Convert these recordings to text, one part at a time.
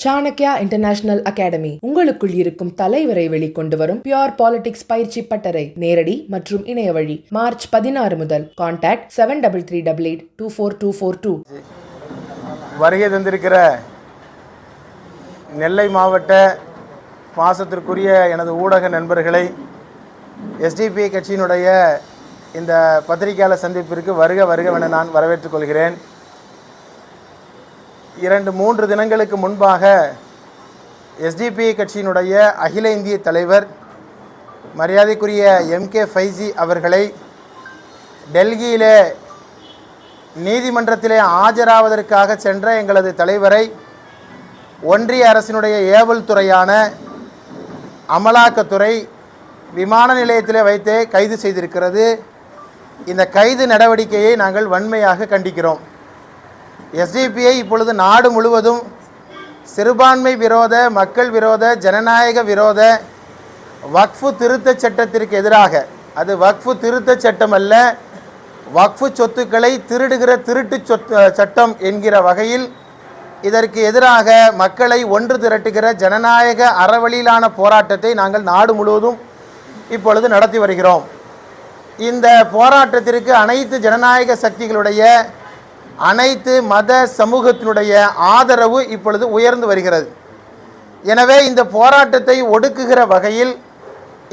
Chanakya international academy உங்களுக்குள் இருக்கும் தலைவரை வெளிக்கொண்டு வரும் பியூர் பாலிடிக்ஸ் பயிற்சி பட்டறை நேரடி மற்றும் இணைய வழி மார்ச் 16 முதல். கான்டாக்ட் 7338824242. வருகை தந்திருக்கிற நெல்லை மாவட்ட பாசத்திற்குரிய எனது ஊடக நண்பர்களை எஸ்டிபிஐ கட்சியினுடைய இந்த பத்திரிகையாளர் சந்திப்பிற்கு வருக வருகவென நான் வரவேற்றுக் கொள்கிறேன். 2-3 தினங்களுக்கு முன்பாக எஸ்டிபிஐ கட்சியினுடைய அகில இந்திய தலைவர் மரியாதைக்குரிய எம்கே ஃபைசி அவர்களை டெல்லியிலே நீதிமன்றத்திலே ஆஜராவதற்காக சென்ற எங்களது தலைவரை ஒன்றிய அரசினுடைய ஏவல் துறையான அமலாக்கத்துறை விமான நிலையத்திலே வைத்தே கைது செய்திருக்கிறது. இந்த கைது நடவடிக்கையை நாங்கள் வன்மையாக கண்டிக்கிறோம். எஸ்டிபிஐ இப்பொழுது நாடு முழுவதும் சிறுபான்மை விரோத, மக்கள் விரோத, ஜனநாயக விரோத வக்ஃபு திருத்த சட்டத்திற்கு எதிராக, அது வக்ஃபு திருத்த சட்டம் அல்ல, வக்ஃபு சொத்துக்களை திருடுகிற திருட்டு சட்டம் என்கிற வகையில் இதற்கு எதிராக மக்களை ஒன்று திரட்டுகிற ஜனநாயக அறவழியிலான போராட்டத்தை நாங்கள் நாடு முழுவதும் இப்பொழுது நடத்தி வருகிறோம். இந்த போராட்டத்திற்கு அனைத்து ஜனநாயக சக்திகளுடைய, அனைத்து மத சமூகத்தினுடைய ஆதரவு இப்பொழுது உயர்ந்து வருகிறது. எனவே இந்த போராட்டத்தை ஒடுக்குகிற வகையில்,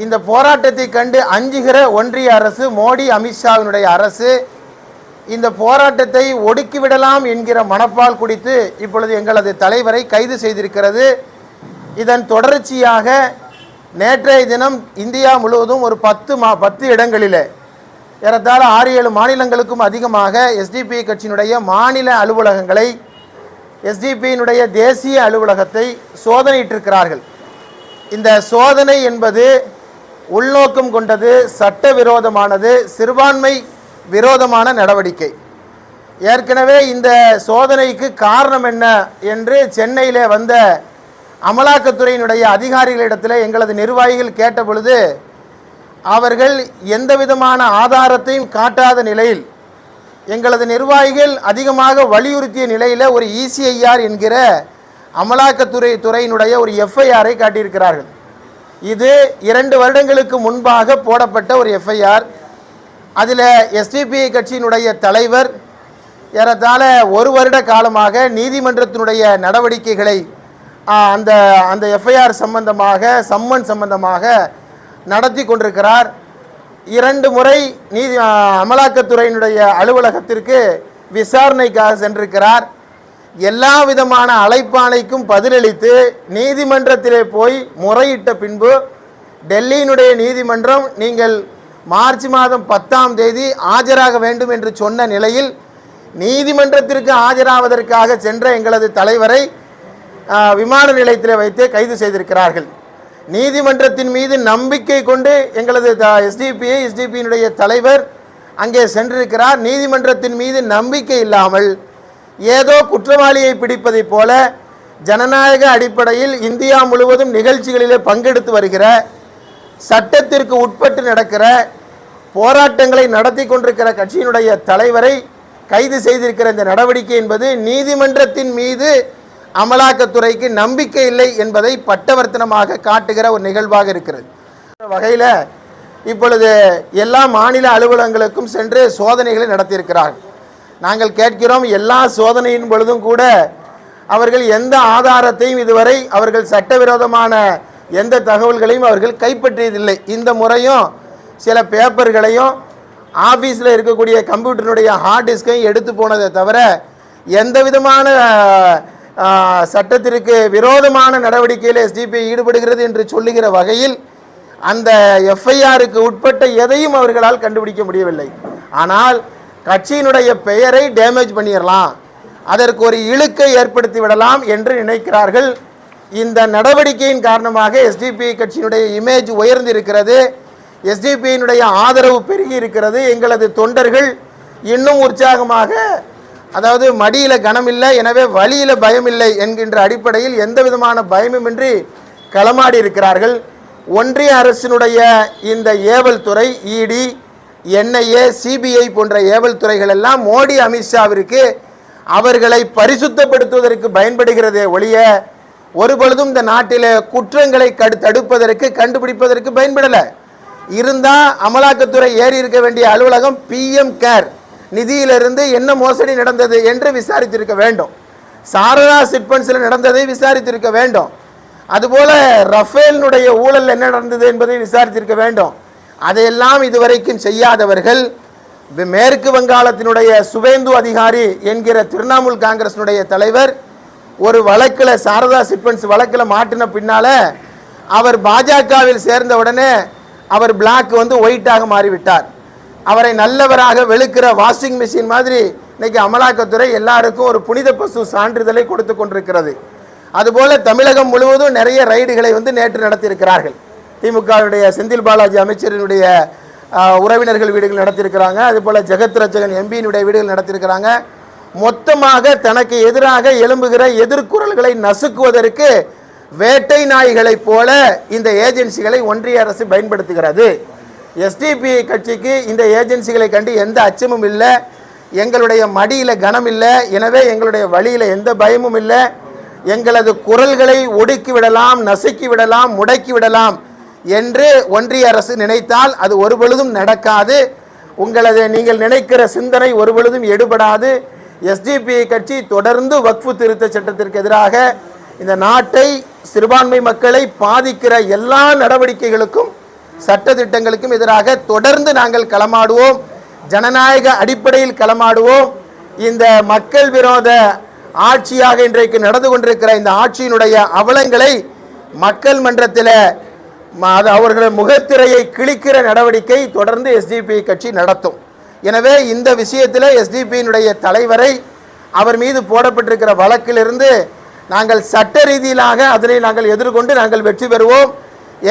இந்த போராட்டத்தை கண்டு அஞ்சுகிற ஒன்றிய அரசு, மோடி அமித்ஷாவினுடைய அரசு இந்த போராட்டத்தை ஒடுக்கிவிடலாம் என்கிற மனப்பால் குடித்து இப்பொழுது எங்களது தலைவரை கைது செய்திருக்கிறது. இதன் தொடர்ச்சியாக நேற்றைய தினம் இந்தியா முழுவதும் ஒரு 10 இடங்களில் ஏறத்தாழ 6-7 மாநிலங்களுக்கும் அதிகமாக எஸ்டிபிஐ கட்சியினுடைய மாநில அலுவலகங்களை, எஸ்டிபிஐனுடைய தேசிய அலுவலகத்தை சோதனையிட்டிருக்கிறார்கள். இந்த சோதனை என்பது உள்நோக்கம் கொண்டது, சட்டவிரோதமானது, சிறுபான்மை விரோதமான நடவடிக்கை. ஏற்கனவே இந்த சோதனைக்கு காரணம் என்ன என்று சென்னையிலே வந்த அமலாக்கத்துறையினுடைய அதிகாரிகளிடத்தில் எங்களது நிர்வாகிகள் கேட்ட பொழுது அவர்கள் எந்த விதமான ஆதாரத்தையும் காட்டாத நிலையில், எங்களது நிர்வாகிகள் அதிகமாக வலியுறுத்திய நிலையில் ஒரு இசிஐஆர் என்கிற அமலாக்கத்துறையினுடைய ஒரு எஃப்ஐஆரை காட்டியிருக்கிறார்கள். இது 2 வருடங்களுக்கு முன்பாக போடப்பட்ட ஒரு எஃப்ஐஆர். அதில் எஸ்டிபிஐ கட்சியினுடைய தலைவர் ஏறத்தாழ 1 வருட காலமாக நீதிமன்றத்தினுடைய நடவடிக்கைகளை அந்த எஃப்ஐஆர் சம்பந்தமாக, சம்மன் சம்பந்தமாக நடத்தி கொண்டிருக்கிறார். 2 முறை அமலாக்கத்துறையினுடைய அலுவலகத்திற்கு விசாரணைக்காக சென்றிருக்கிறார். எல்லா விதமான அழைப்பாணைக்கும் பதிலளித்து நீதிமன்றத்திலே போய் முறையிட்ட பின்பு டெல்லியினுடைய நீதிமன்றம் நீங்கள் மார்ச் மாதம் 10ஆம் தேதி ஆஜராக வேண்டும் என்று சொன்ன நிலையில் நீதிமன்றத்திற்கு ஆஜராவதற்காக சென்ற எங்களது தலைவரை விமான நிலையத்தில் வைத்து கைது செய்திருக்கிறார்கள். நீதிமன்றத்தின் மீது நம்பிக்கை கொண்டு எங்களது எஸ்டிபியினுடைய தலைவர் அங்கே சென்றிருக்கிறார். நீதிமன்றத்தின் மீது நம்பிக்கை இல்லாமல் ஏதோ குற்றவாளியை பிடிப்பதைப் போல ஜனநாயக அடிப்படையில் இந்தியா முழுவதும் நிகழ்ச்சிகளிலே பங்கெடுத்து வருகிற, சட்டத்திற்கு உட்பட்டு நடக்கிற போராட்டங்களை நடத்தி கொண்டிருக்கிற கட்சியினுடைய தலைவரை கைது செய்திருக்கிற இந்த நடவடிக்கை என்பது நீதிமன்றத்தின் மீது அமலாக்கத்துறைக்கு நம்பிக்கை இல்லை என்பதை பட்டவர்த்தனமாக காட்டுகிற ஒரு நிகழ்வாக இருக்கிறது. வகையில் இப்பொழுது எல்லா மாநில அலுவலகங்களுக்கும் சென்று சோதனைகளை நடத்தியிருக்கிறார்கள். நாங்கள் கேட்கிறோம், எல்லா சோதனையின் பொழுதும் கூட அவர்கள் எந்த ஆதாரத்தையும் இதுவரை அவர்கள் சட்டவிரோதமான எந்த தகவல்களையும் அவர்கள் கைப்பற்றியதில்லை. இந்த முறையும் சில பேப்பர்களையும் ஆஃபீஸில் இருக்கக்கூடிய கம்ப்யூட்டருடைய ஹார்ட் டிஸ்கையும் எடுத்து போனதை தவிர எந்த விதமான சட்டத்திற்கு விரோதமான நடவடிக்கையில் எஸ்டிபிஐ ஈடுபடுகிறது என்று சொல்லுகிற வகையில் அந்த எஃப்ஐஆருக்கு உட்பட்ட எதையும் அவர்களால் கண்டுபிடிக்க முடியவில்லை. ஆனால் கட்சியினுடைய பெயரை டேமேஜ் பண்ணிடலாம், அதற்கு ஒரு இழுக்கை ஏற்படுத்தி விடலாம் என்று நினைக்கிறார்கள். இந்த நடவடிக்கையின் காரணமாக எஸ்டிபிஐ கட்சியினுடைய இமேஜ் உயர்ந்திருக்கிறது, எஸ்டிபிஐனுடைய ஆதரவு பெருகி இருக்கிறது. எங்களது தொண்டர்கள் இன்னும் உற்சாகமாக, அதாவது மடியில் கனமில்லை, எனவே வழியில் பயமில்லை என்கின்ற அடிப்படையில் எந்த விதமான பயமுமின்றி களமாடி இருக்கிறார்கள். ஒன்றிய அரசினுடைய இந்த ஏவல் துறை, இடி, என்ஐஏ, சிபிஐ போன்ற ஏவல் துறைகள் எல்லாம் மோடி அமித்ஷாவிற்கு அவர்களை பரிசுத்தப்படுத்துவதற்கு பயன்படுகிறதே ஒழிய ஒரு பொழுதும் இந்த நாட்டில் குற்றங்களை தடுப்பதற்கு கண்டுபிடிப்பதற்கு பயன்படலை. இருந்தால் அமலாக்கத்துறை ஏறி இருக்க வேண்டிய அலுவலகம் PM கேர் நிதியிலிருந்து என்ன மோசடி நடந்தது என்று விசாரித்திருக்க வேண்டும். சாரதா சிட்பண்ட்ஸில் நடந்ததை விசாரித்திருக்க வேண்டும். அதுபோல ரஃபேலினுடைய ஊழல் என்ன நடந்தது என்பதை விசாரித்திருக்க வேண்டும். அதையெல்லாம் இதுவரைக்கும் செய்யாதவர்கள் மேற்கு வங்காளத்தினுடைய சுவேந்து அதிகாரி என்கிற திரிணாமுல் காங்கிரசினுடைய தலைவர் ஒரு வழக்கில் சாரதா சிட்பண்ட்ஸ் வழக்கில் மாட்டின பின்னால அவர் பாஜகவில் சேர்ந்த உடனே அவர் பிளாக் ஒயிட்டாக மாறிவிட்டார். அவரை நல்லவராக வெளுக்கிற வாஷிங் மிஷின் மாதிரி இன்னைக்கு அமலாக்கத்துறை எல்லாருக்கும் ஒரு புனித பசு சான்றிதழை கொடுத்து கொண்டிருக்கிறது. அதுபோல தமிழகம் முழுவதும் நிறைய ரைடுகளை நேற்று நடத்தியிருக்கிறார்கள். திமுகவுடைய செந்தில் பாலாஜி அமைச்சரினுடைய உறவினர்கள் வீடுகள் நடத்தியிருக்கிறாங்க. அதுபோல ஜெகத் ரட்சகன் எம்பியினுடைய வீடுகள் நடத்தியிருக்கிறாங்க. மொத்தமாக தனக்கு எதிராக எழும்புகிற எதிர்குரல்களை நசுக்குவதற்கு வேட்டை நாய்களைப் போல இந்த ஏஜென்சிகளை ஒன்றிய அரசு பயன்படுத்துகிறது. SDP கட்சிக்கு இந்த ஏஜென்சிகளை கண்டு எந்த அச்சமும் இல்லை. எங்களுடைய மடியில் கனம் இல்லை. எனவே எங்களுடைய வழியில் எந்த பயமும் இல்லை. எங்களது குரல்களை ஒடுக்கி விடலாம், நசுக்கி விடலாம், முடக்கி விடலாம் என்று ஒன்றிய அரசு நினைத்தால் அது ஒருபொழுதும் நடக்காது. உங்களது நீங்கள் நினைக்கிற சிந்தனை ஒருபொழுதும் எடுபடாது. SDP கட்சி தொடர்ந்து வக்ஃபு திருத்த சட்டத்திற்கு எதிராக இந்த நாட்டை சிறுபான்மை மக்களை பாதிக்கிற எல்லா நடவடிக்கைகளுக்கும் சட்ட திட்டங்களுக்கும் எதிராக தொடர்ந்து நாங்கள் களமாடுவோம். ஜனநாயக அடிப்படையில் களமாடுவோம். இந்த மக்கள் விரோத ஆட்சியாக இன்றைக்கு நடந்து கொண்டிருக்கிற இந்த ஆட்சியினுடைய அவலங்களை மக்கள் மன்றத்தில் அவர்கள் முகத்திரையை கிழிக்கிற நடவடிக்கை தொடர்ந்து SDP கட்சி நடத்தும். எனவே இந்த விஷயத்தில் SDPயினுடைய தலைவரை அவர் மீது போடப்பட்டிருக்கிற வழக்கிலிருந்து நாங்கள் சட்ட ரீதியிலாக அதனை நாங்கள் எதிர்கொண்டு நாங்கள் வெற்றி பெறுவோம்.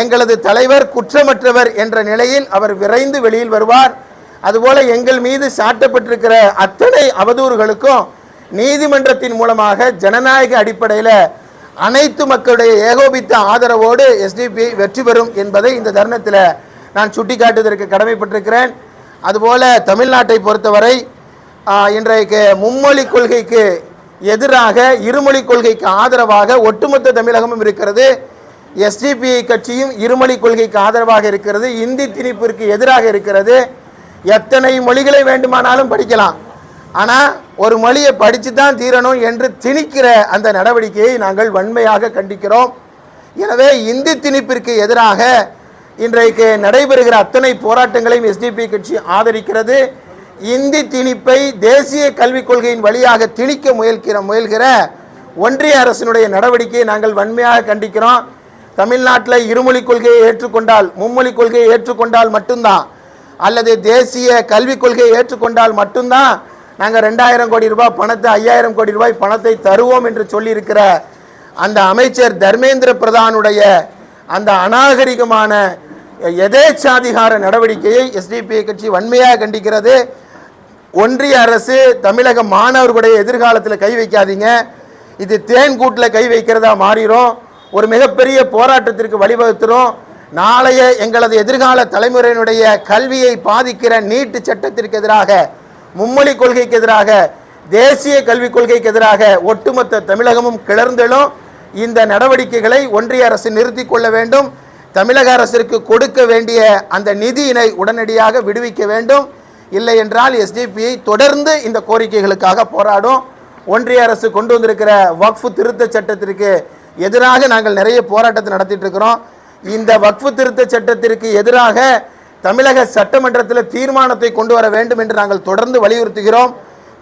எங்களது தலைவர் குற்றமற்றவர் என்ற நிலையில் அவர் விரைந்து வெளியில் வருவார். அதுபோல எங்கள் மீது சாட்டப்பட்டிருக்கிற அத்தனை அவதூறுகளுக்கும் நீதிமன்றத்தின் மூலமாக ஜனநாயக அடிப்படையில் அனைத்து மக்களுடைய ஏகோபித்த ஆதரவோடு SDP வெற்றி பெறும் என்பதை இந்த தருணத்தில் நான் சுட்டிக்காட்டுவதற்கு கடமைப்பட்டிருக்கிறேன். அதுபோல தமிழ்நாட்டை பொறுத்தவரை இன்றைக்கு மும்மொழி கொள்கைக்கு எதிராக இருமொழி கொள்கைக்கு ஆதரவாக ஒட்டுமொத்த தமிழகமும் இருக்கிறது. SDP கட்சியும் இருமொழி கொள்கைக்கு ஆதரவாக இருக்கிறது. இந்தி திணிப்பிற்கு எதிராக இருக்கிறது. எத்தனை மொழிகளை வேண்டுமானாலும் படிக்கலாம், ஆனால் ஒரு மொழியை படித்து தான் தீரணும் என்று திணிக்கிற அந்த நடவடிக்கையை நாங்கள் வன்மையாக கண்டிக்கிறோம். எனவே இந்தி திணிப்பிற்கு எதிராக இன்றைக்கு நடைபெறுகிற அத்தனை போராட்டங்களையும் SDP கட்சி ஆதரிக்கிறது. இந்தி திணிப்பை தேசிய கல்விக் கொள்கையின் வழியாக திணிக்க முயல்கிற ஒன்றிய அரசினுடைய நடவடிக்கையை நாங்கள் வன்மையாக கண்டிக்கிறோம். தமிழ்நாட்டில் இருமொழி கொள்கையை ஏற்றுக்கொண்டால், மும்மொழி கொள்கையை ஏற்றுக்கொண்டால் மட்டும்தான், அல்லது தேசிய கல்விக் கொள்கையை ஏற்றுக்கொண்டால் மட்டும்தான் நாங்கள் 2000 கோடி ரூபாய் பணத்தை 5000 கோடி ரூபாய் பணத்தை தருவோம் என்று சொல்லியிருக்கிற அந்த அமைச்சர் தர்மேந்திர பிரதானுடைய அந்த அநாகரிகமான எதேச்சாதிகார நடவடிக்கையை SDP கட்சி வன்மையாக கண்டிக்கிறது. ஒன்றிய அரசு தமிழக மாணவர்களுடைய எதிர்காலத்தில் கை வைக்காதீங்க, இது தேன்கூட்டில் கை வைக்கிறதா மாறிடும், ஒரு மிகப்பெரிய போராட்டத்திற்கு வழிவகுத்துரும். நாளைய எங்களது எதிர்கால தலைமுறையினுடைய கல்வியை பாதிக்கிற நீட்டு சட்டத்திற்கு எதிராக, மும்மொழி கொள்கைக்கு எதிராக, தேசிய கல்விக் கொள்கைக்கு எதிராக ஒட்டுமொத்த தமிழகமும் கிளர்ந்தெழும். இந்த நடவடிக்கைகளை ஒன்றிய அரசு நிறுத்தி கொள்ள வேண்டும். தமிழக அரசிற்கு கொடுக்க வேண்டிய அந்த நிதியினை உடனடியாக விடுவிக்க வேண்டும். இல்லை என்றால் SDP தொடர்ந்து இந்த கோரிக்கைகளுக்காக போராடும். ஒன்றிய அரசு கொண்டு வந்திருக்கிற வக்ஃபு திருத்த சட்டத்திற்கு எதிராக நாங்கள் நிறைய போராட்டத்தை நடத்திட்டு இருக்கிறோம். இந்த வக்ஃபு திருத்த சட்டத்திற்கு எதிராக தமிழக சட்டமன்றத்தில் தீர்மானத்தை கொண்டு வர வேண்டும் என்று நாங்கள் தொடர்ந்து வலியுறுத்துகிறோம்.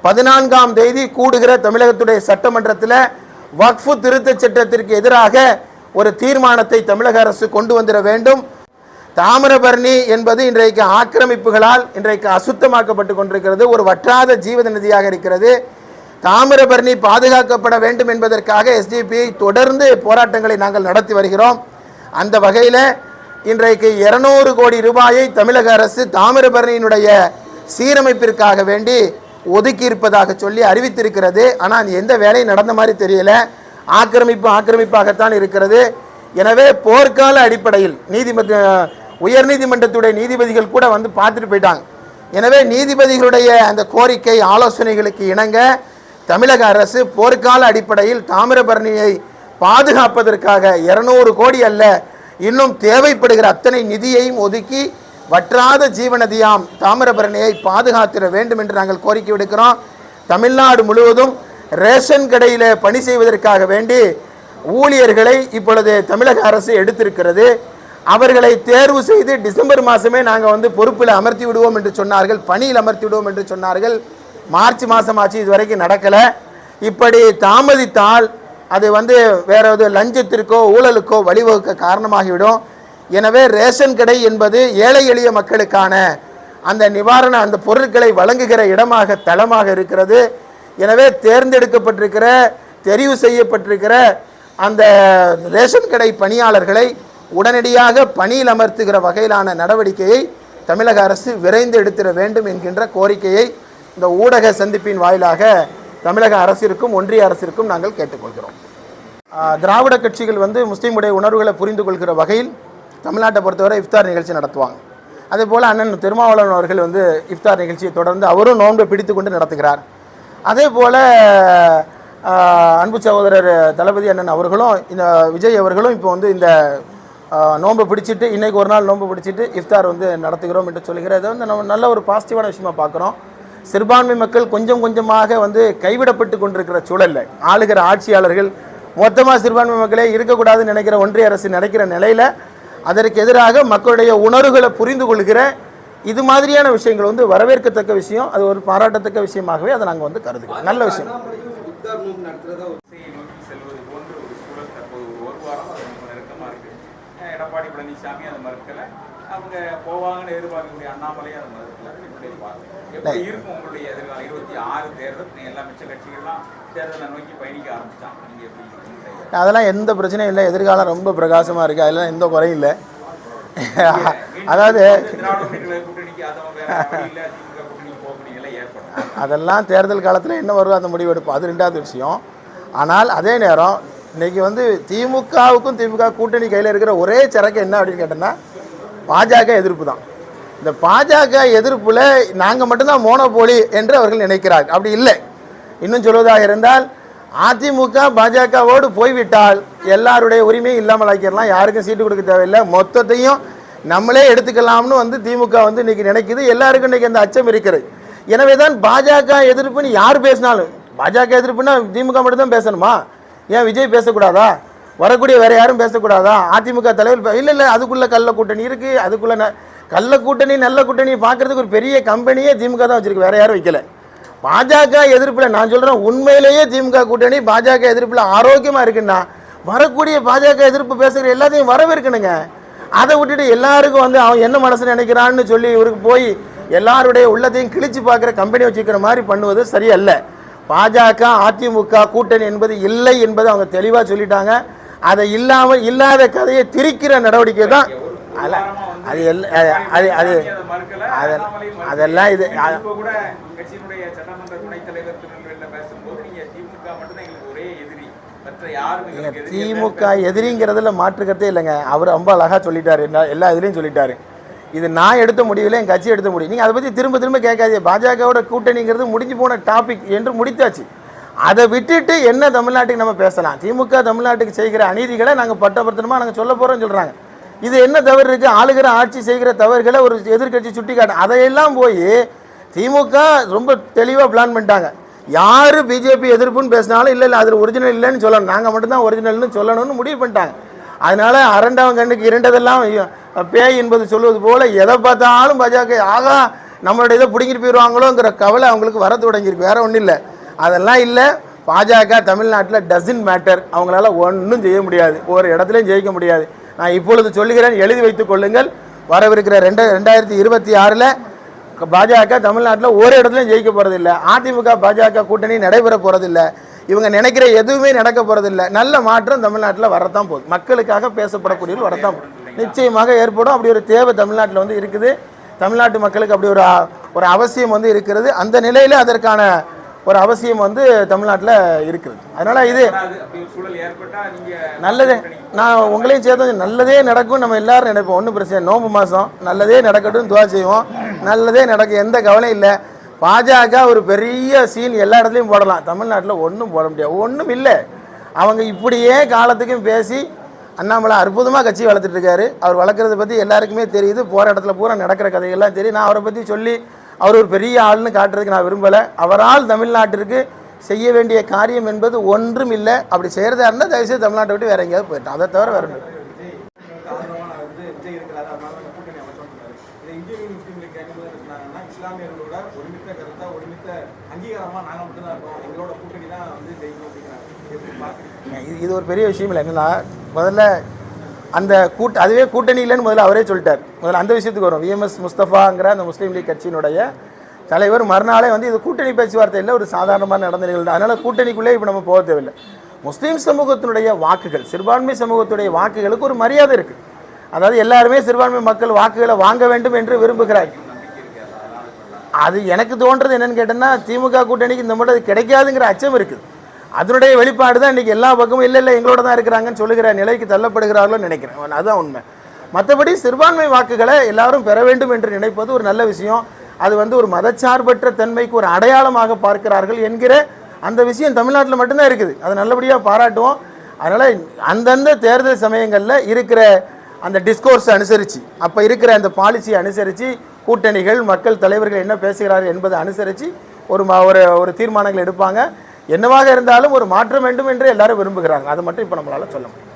14ஆம் தேதி கூடுகிற தமிழகத்துடைய சட்டமன்றத்தில் வக்ஃபு திருத்த சட்டத்திற்கு எதிராக ஒரு தீர்மானத்தை தமிழக அரசு கொண்டு வந்துட வேண்டும். தாமிரபரணி என்பது இன்றைக்கு ஆக்கிரமிப்புகளால் இன்றைக்கு அசுத்தமாக்கப்பட்டு கொண்டிருக்கிறது, ஒரு வற்றாத ஜீவத நதியாக இருக்கிறது. தாமிரபரணி பாதுகாக்கப்பட வேண்டும் என்பதற்காக SDP தொடர்ந்து போராட்டங்களை நாங்கள் நடத்தி வருகிறோம். அந்த வகையில் இன்றைக்கு 200 கோடி ரூபாயை தமிழக அரசு தாமிரபரணியினுடைய சீரமைப்பிற்காக வேண்டி ஒதுக்கி இருப்பதாக சொல்லி அறிவித்திருக்கிறது. ஆனால் எந்த வேலையும் நடந்த மாதிரி தெரியல, ஆக்கிரமிப்பாகத்தான் இருக்கிறது. எனவே போர்க்கால அடிப்படையில் உயர்நீதிமன்றத்துடைய நீதிபதிகள் கூட வந்து பார்த்துட்டு போயிட்டாங்க. எனவே நீதிபதிகளுடைய அந்த கோரிக்கை ஆலோசனைகளுக்கு இணங்க தமிழக அரசு போர்க்கால அடிப்படையில் தாமிரபரணியை பாதுகாப்பதற்காக 200 கோடி அல்ல, இன்னும் தேவைப்படுகிற அத்தனை நிதியையும் ஒதுக்கி வற்றாத ஜீவநதியாம் தாமிரபரணியை பாதுகாத்திட வேண்டும் என்று நாங்கள் கோரிக்கை விடுக்கிறோம். தமிழ்நாடு முழுவதும் ரேஷன் கடையில் பணி செய்வதற்காக வேண்டி ஊழியர்களை இப்பொழுது தமிழக அரசு எடுத்திருக்கிறது. அவர்களை தேர்வு செய்து டிசம்பர் மாதமே நாங்கள் பொறுப்பில் அமர்த்தி விடுவோம் என்று சொன்னார்கள், பணியில் அமர்த்தி விடுவோம் என்று சொன்னார்கள். மார்ச் மாதம் ஆச்சு, இது வரைக்கும் நடக்கலை. இப்படி தாமதித்தால் அது வேற லஞ்சத்திற்கோ ஊழலுக்கோ வழிவகுக்க காரணமாகிவிடும். எனவே ரேஷன் கடை என்பது ஏழை எளிய மக்களுக்கான அந்த நிவாரண அந்த பொருட்களை வழங்குகிற இடமாக தளமாக இருக்கிறது. எனவே தேர்ந்தெடுக்கப்பட்டிருக்கிற தெரிவு செய்யப்பட்டிருக்கிற அந்த ரேஷன் கடை பணியாளர்களை உடனடியாக பணியில் அமர்த்துகிற வகையிலான நடவடிக்கையை தமிழக அரசு விரைந்து எடுத்திட வேண்டும் என்கின்ற கோரிக்கையை இந்த ஊடக சந்திப்பின் வாயிலாக தமிழக அரசிற்கும் ஒன்றிய அரசிற்கும் நாங்கள் கேட்டுக்கொள்கிறோம். திராவிட கட்சிகள் முஸ்லீமுடைய உணர்வுகளை புரிந்து கொள்கிற வகையில் தமிழ்நாட்டை பொறுத்தவரை இஃப்தார் நிகழ்ச்சி நடத்துவாங்க. அதே போல் அண்ணன் திருமாவளவன் அவர்கள் இஃப்தார் நிகழ்ச்சியை தொடர்ந்து அவரும் நோன்பை பிடித்து கொண்டு நடத்துகிறார். அதே போல் அன்பு சகோதரர் தளபதி அண்ணன் அவர்களும் இந்த விஜய் அவர்களும் இப்போ இந்த நோன்பை பிடிச்சிட்டு இன்றைக்கி ஒரு நாள் நோன்பு பிடிச்சிட்டு இஃப்தார் நடத்துகிறோம் என்று சொல்லுகிற இதை நம்ம நல்ல ஒரு பாசிட்டிவான விஷயமாக பார்க்குறோம். சிறுபான்மை மக்கள் கொஞ்சம் கொஞ்சமாக கைவிடப்பட்டு கொண்டிருக்கிற சூழலில் ஆளுகிற ஆட்சியாளர்கள் மொத்தமாக சிறுபான்மை மக்களே இருக்கக்கூடாதுன்னு நினைக்கிற ஒன்றிய அரசு நினைக்கிற நிலையில் அதற்கு எதிராக மக்களுடைய உணர்வுகளை புரிந்து கொள்கிற இது மாதிரியான விஷயங்கள் வரவேற்கத்தக்க விஷயம். அது ஒரு பாராட்டத்தக்க விஷயமாகவே அதை நாங்கள் கருதுகிறோம். நல்ல விஷயம். எடப்பாடி பழனிசாமி அதை மறுக்கல, அவங்க போவாங்கன்னு எதிர்பார்க்கக்கூடிய அண்ணாமலையும் அதை மறுக்கல. எப்படி இருக்கும் உங்களுடைய எதிர்காலம்? 26 தேர்தல் எல்லா மிச்ச கட்சிகள்லாம் தேர்தலை நோக்கி பயணிக்க ஆரம்பிச்சாங்க. நீங்க எப்படி? அதெல்லாம் எந்த பிரச்சனையும் இல்லை. எதிர்காலம் ரொம்ப பிரகாசமாக இருக்குது. அதெல்லாம் எந்த குறையும் இல்லை. அதாவது அதெல்லாம் தேர்தல் காலத்தில் என்ன வருதோ அந்த முடிவு எடுப்போம். அது ரெண்டாவது விஷயம். ஆனால் அதே நேரம் இன்றைக்கி திமுகவுக்கும் திமுக கூட்டணி கையில் இருக்கிற ஒரே சரக்கு என்ன அப்படின்னு கேட்டோன்னா பாஜக எதிர்ப்பு தான். இந்த பாஜக எதிர்ப்பில் நாங்கள் மட்டும்தான் மோனோபோலி என்று அவர்கள் நினைக்கிறார். அப்படி இல்லை. இன்னும் சொல்வதாக இருந்தால் அதிமுக பாஜகவோடு போய்விட்டால் எல்லாருடைய உரிமையும் இல்லாமல் ஆக்கிடலாம். யாருக்கும் சீட்டு கொடுக்க தேவையில்லை. மொத்தத்தையும் நம்மளே எடுத்துக்கலாம்னு திமுக இன்றைக்கி நினைக்குது. எல்லாருக்கும் இன்றைக்கி அந்த அச்சம் இருக்கிறது. எனவே தான் பாஜக எதிர்ப்புன்னு யார் பேசினாலும், பாஜக எதிர்ப்புன்னா திமுக மட்டும்தான் பேசணுமா? ஏன் விஜய் பேசக்கூடாதா? வரக்கூடிய வேறு யாரும் பேசக்கூடாதா? அதிமுக தலைவர் இல்லை அதுக்குள்ளே கள்ள கூட்டணி இருக்குது. அதுக்குள்ளே கள்ள கூட்டணி நல்ல கூட்டணி பார்க்குறதுக்கு ஒரு பெரிய கம்பெனியே திமுக தான் வச்சுருக்கு, வேறு யாரும் வைக்கல. பாஜக எதிர்ப்பில் நான் சொல்கிறேன், உண்மையிலேயே திமுக கூட்டணி பாஜக எதிர்ப்பில் ஆரோக்கியமாக இருக்குன்னா வரக்கூடிய பாஜக எதிர்ப்பு பேசுகிற எல்லாத்தையும் வரவேற்கணுங்க. அதை விட்டுட்டு எல்லாருக்கும் அவன் என்ன மனசு நினைக்கிறான்னு சொல்லி இவருக்கு போய் எல்லாருடைய உள்ளத்தையும் கிழிச்சு பார்க்குற கம்பெனி வச்சுக்கிற மாதிரி பண்ணுவது சரியல்ல. பாஜக அதிமுக கூட்டணி என்பது இல்லை என்பது அவங்க தெளிவாக சொல்லிட்டாங்க. அதை இல்லாத கதையை திரிக்கிற நடவடிக்கை தான் அதெல்லாம் இது. திமுக எதிரிங்கிறதுல மாற்றுக்கிறதே இல்லைங்க. அவர் ரொம்ப அழகாக சொல்லிட்டாரு, எல்லா இதுலேயும் சொல்லிட்டாரு. இது நான் எடுத்த முடிவில் என் கட்சி எடுத்த முடியும். நீங்கள் அதை பற்றி திரும்ப திரும்ப கேட்காதீங்க. பாஜகவோட கூட்டணிங்கிறது முடிஞ்சு போன டாபிக் என்று முடித்தாச்சு. அதை விட்டுட்டு என்ன தமிழ்நாட்டுக்கு நம்ம பேசலாம்? திமுக தமிழ்நாட்டுக்கு செய்கிற அநீதிகளை நாங்கள் பட்டபத்திரமாக நாங்கள் சொல்ல போகிறோம்னு சொல்கிறாங்க. இது என்ன தவறு இருக்குது? ஆளுகிற ஆட்சி செய்கிற தவறுகளை ஒரு எதிர்கட்சி சுட்டி காட்டும். அதையெல்லாம் போய் திமுக ரொம்ப தெளிவாக பிளான் பண்ணிட்டாங்க. யார் பிஜேபி எதிர்ப்புன்னு பேசினாலும் இல்லை அதில் ஒரிஜினல் இல்லைன்னு சொல்லணும், நாங்கள் மட்டும்தான் ஒரிஜினல்னு சொல்லணும்னு முடிவு பண்ணிட்டாங்க. அதனால் அரண்டவன் கண்ணுக்கு இரண்டதெல்லாம் பேய் என்பது சொல்வது போல் எதை பார்த்தாலும் பாஜக ஆகா நம்மளுடைய இதை பிடிங்கிட்டு போயிடுவாங்களோங்கிற கவலை அவங்களுக்கு வர தொடங்கியிருக்கு. வேறு ஒன்றும் இல்லை. அதெல்லாம் இல்லை. பாஜக தமிழ்நாட்டில் டசன்ட் மேட்டர். அவங்களால ஒன்றும் செய்ய முடியாது, ஒரு இடத்துலையும் ஜெயிக்க முடியாது. நான் இப்பொழுது சொல்லுகிறேன், எழுதி வைத்துக் கொள்ளுங்கள். வரவிருக்கிற 2026 பாஜக தமிழ்நாட்டில் ஒரு இடத்துலையும் ஜெயிக்க போகிறதில்லை. அதிமுக பாஜக கூட்டணி நடைபெற போகிறதில்லை. இவங்க நினைக்கிற எதுவுமே நடக்க போகிறதில்லை. நல்ல மாற்றம் தமிழ்நாட்டில் வரத்தான் போகுது. மக்களுக்காக பேசப்படக்கூடியவர்கள் வரத்தான் போகுது. நிச்சயமாக ஏற்படும். அப்படி ஒரு தேவை தமிழ்நாட்டில் இருக்குது. தமிழ்நாட்டு மக்களுக்கு அப்படி ஒரு அவசியம் இருக்கிறது. அந்த நிலையில் அதற்கான ஒரு அவசியம் தமிழ்நாட்டில் இருக்குது. அதனால் இது நல்லதே. நான் உங்களையும் சேர்த்து நல்லதே நடக்கும் நம்ம எல்லாரும் நினைப்போம். ஒன்றும் பிரச்சனை. நோம்பு மாதம் நல்லதே நடக்கட்டும் துவா செய்வோம். நல்லதே நடக்கும், எந்த கவலையும் இல்லை. பாஜக ஒரு பெரிய சீன் எல்லா இடத்துலையும் போடலாம், தமிழ்நாட்டில் ஒன்றும் போட முடியாது. ஒன்றும் இல்லை. அவங்க இப்படியே காலத்துக்கும் பேசி அண்ணாமலை அற்புதமாக கட்சி வளர்த்துட்டு இருக்காரு. அவர் வளர்க்குறத பற்றி எல்லாருக்குமே தெரியுது. போகிற இடத்துல பூரா நடக்கிற கதைகள்லாம் தெரியும். நான் அவரை பற்றி சொல்லி அவர் ஒரு பெரிய ஆள்னு காட்டுறதுக்கு நான் விரும்பலை. அவரால் தமிழ்நாட்டிற்கு செய்ய வேண்டிய காரியம் என்பது ஒன்றும் இல்லை. அப்படி செய்கிறதா இருந்தால் தயவுசெய்து தமிழ்நாட்டை விட்டு வேறு எங்கேயாவது போயிட்டோம். அதை தவிர வேறு ஒன்று. இது ஒரு பெரிய விஷயம் இல்லை. என்னன்னா முதல்ல அந்த அதுவே கூட்டணி இல்லைன்னு முதல்ல அவரே சொல்லிட்டார். முதல்ல அந்த விஷயத்துக்கு வரும். விஎம்எஸ் முஸ்தபாங்கிற அந்த முஸ்லீம் லீக் கட்சியினுடைய தலைவர் மறுநாளே வந்து இது கூட்டணி பேச்சுவார்த்தை இல்லை, ஒரு சாதாரணமான நடந்த நிகழ்வு. அதனால் கூட்டணிக்குள்ளே இப்போ நம்ம போக தேவையில்லை. முஸ்லீம் சமூகத்தினுடைய வாக்குகள், சிறுபான்மை சமூகத்துடைய வாக்குகளுக்கு ஒரு மரியாதை இருக்குது. அதாவது எல்லாருமே சிறுபான்மை மக்கள் வாக்குகளை வாங்க வேண்டும் என்று விரும்புகிறார்கள். அது எனக்கு தோன்றது என்னன்னு கேட்டேன்னா, திமுக கூட்டணிக்கு இந்த மட்டும் அது கிடைக்காதுங்கிற அச்சம் இருக்குது. அதனுடைய வெளிப்பாடு தான் இன்றைக்கி எல்லா பக்கமும் இல்லை எங்களோட தான் இருக்கிறாங்கன்னு சொல்லுகிற நிலைக்கு தள்ளப்படுகிறார்களோன்னு நினைக்கிறேன். அதுதான் உண்மை. மற்றபடி சிறுபான்மை வாக்குகளை எல்லாரும் பெற வேண்டும் என்று நினைப்பது ஒரு நல்ல விஷயம். அது வந்து ஒரு மதச்சார்பற்ற தன்மைக்கு ஒரு அடையாளமாக பார்க்கிறார்கள் என்கிற அந்த விஷயம் தமிழ்நாட்டில் மட்டும்தான் இருக்குது. அதை நல்லபடியாக பாராட்டுவோம். அதனால் அந்தந்த தேர்தல் சமயங்களில் இருக்கிற அந்த டிஸ்கோர்ஸை அனுசரித்து, அப்போ இருக்கிற அந்த பாலிசியை அனுசரித்து, கூட்டணிகள் மக்கள் தலைவர்கள் என்ன பேசுகிறார்கள் என்பதை அனுசரித்து ஒரு தீர்மானங்கள் எடுப்பாங்க. என்னவாக இருந்தாலும் ஒரு மாற்றம் வேண்டும் என்று எல்லாரும் விரும்புகிறாங்க. அதை மட்டும் இப்போ நம்மளால் சொல்ல முடியும்.